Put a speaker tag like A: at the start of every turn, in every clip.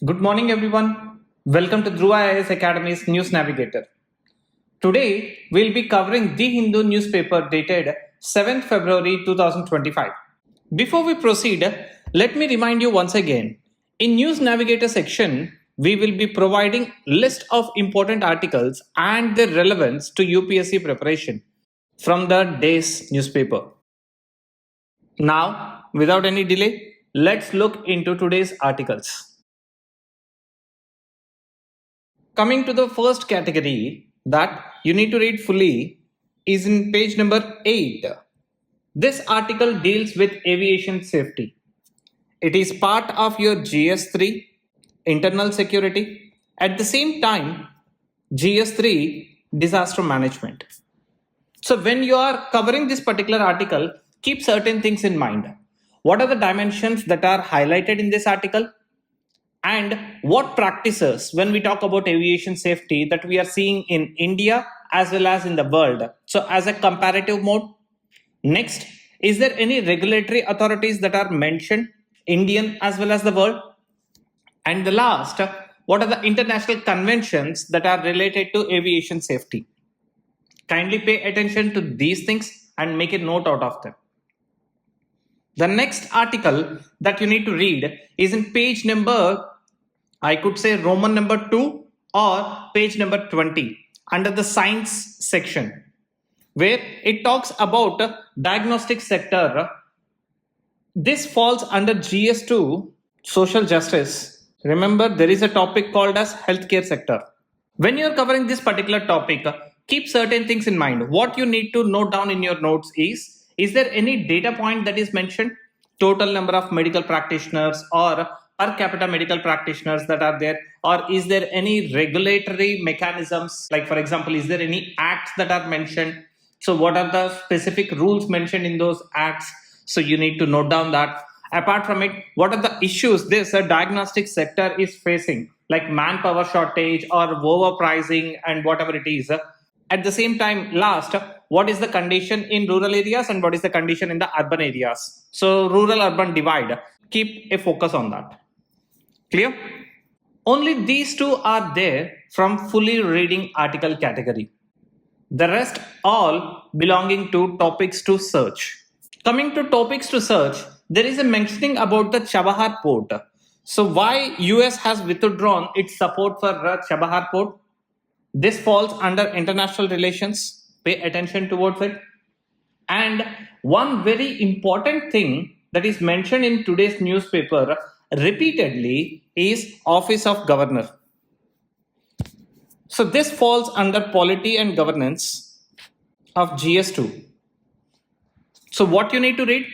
A: Good morning, everyone. Welcome to Dhruva IAS Academy's News Navigator. Today, we'll be covering The Hindu newspaper dated 7th February 2025. Before we proceed, let me remind you once again, in News Navigator section, we will be providing list of important articles and their relevance to UPSC preparation from the day's newspaper. Now, without any delay, let's look into today's articles. Coming to the first category that you need to read fully is in page number 8. This article deals with aviation safety. It is part of your GS3 internal security. At the same time, GS3 disaster management. So when you are covering this particular article, keep certain things in mind. What are the dimensions that are highlighted in this article? And what practices, when we talk about aviation safety, that we are seeing in India as well as in the world. So as a comparative mode. Next, is there any regulatory authorities that are mentioned, Indian as well as the world? And the last, what are the international conventions that are related to aviation safety? Kindly pay attention to these things and make a note out of them. The next article that you need to read is in page number, I could say Roman number 2 or page number 20 under the science section, where it talks about diagnostic sector. This falls under GS2 social justice. Remember, there is a topic called as healthcare sector. When you're covering this particular topic, keep certain things in mind. What you need to note down in your notes is there any data point that is mentioned? Total number of medical practitioners or per capita medical practitioners that are there? Or is there any regulatory mechanisms? Like, for example, is there any acts that are mentioned? So what are the specific rules mentioned in those acts? So you need to note down that. Apart from it, what are the issues this diagnostic sector is facing? Like manpower shortage or overpricing and whatever it is. At the same time, last, what is the condition in rural areas and what is the condition in the urban areas? So rural-urban divide, keep a focus on that. Clear? Only these two are there from fully reading article category. The rest all belonging to topics to search. Coming to topics to search, there is a mentioning about the Chabahar port. So why US has withdrawn its support for Chabahar port? This falls under international relations. Pay attention towards it. And one very important thing that is mentioned in today's newspaper repeatedly is Office of Governor. So this falls under Polity and Governance of GS2. So what you need to read?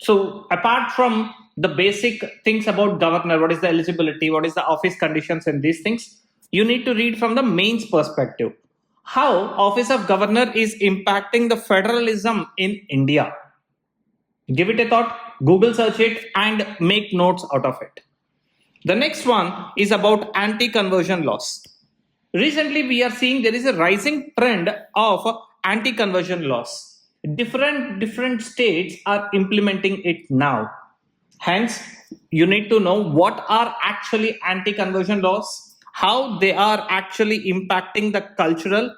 A: So apart from the basic things about governor, what is the eligibility, what is the office conditions and these things, you need to read from the mains perspective. How Office of Governor is impacting the federalism in India. Give it a thought, Google search it and make notes out of it. The next one is about anti-conversion laws. Recently, we are seeing there is a rising trend of anti-conversion laws. Different states are implementing it now. Hence, you need to know what are actually anti-conversion laws, how they are actually impacting the cultural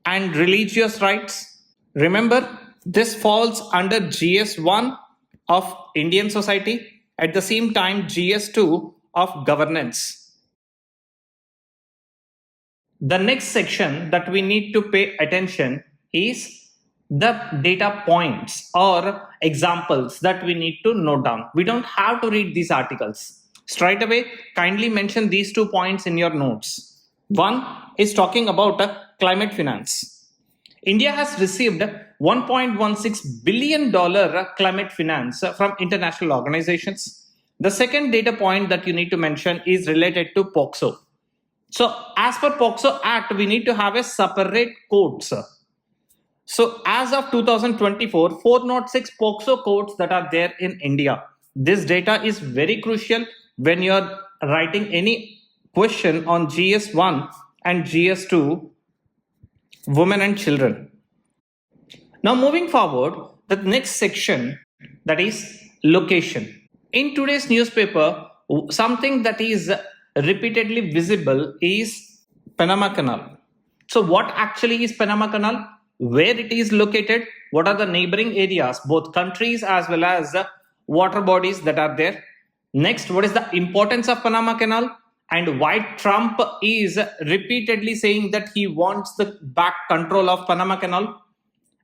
A: and religious rights. Remember, this falls under GS1 of Indian society, at the same time GS2 of governance. The next section that we need to pay attention is the data points or examples that we need to note down. We don't have to read these articles. Straight away, kindly mention these 2 points in your notes. One is talking about climate finance. India has received $1.16 billion climate finance from international organizations. The second data point that you need to mention is related to POCSO. So as per POCSO Act, we need to have a separate codes. So as of 2024, 406 POCSO codes that are there in India. This data is very crucial when you're writing any question on GS1 and GS2, women and children. Now moving forward, the next section, that is location. In today's newspaper, Something that is repeatedly visible is Panama Canal. So what actually is Panama Canal? Where it is located? What are the neighboring areas, both countries as well as water bodies that are there? Next, what is the importance of Panama Canal and why Trump is repeatedly saying that he wants the back control of Panama Canal?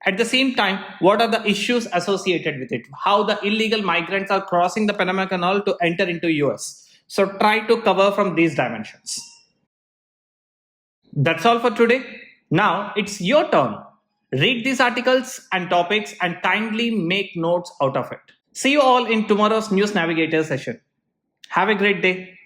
A: At the same time, what are the issues associated with it? How the illegal migrants are crossing the Panama Canal to enter into US. So try to cover from these dimensions. That's all for today. Now it's your turn. Read these articles and topics and kindly make notes out of it. See you all in tomorrow's News Navigator session. Have a great day.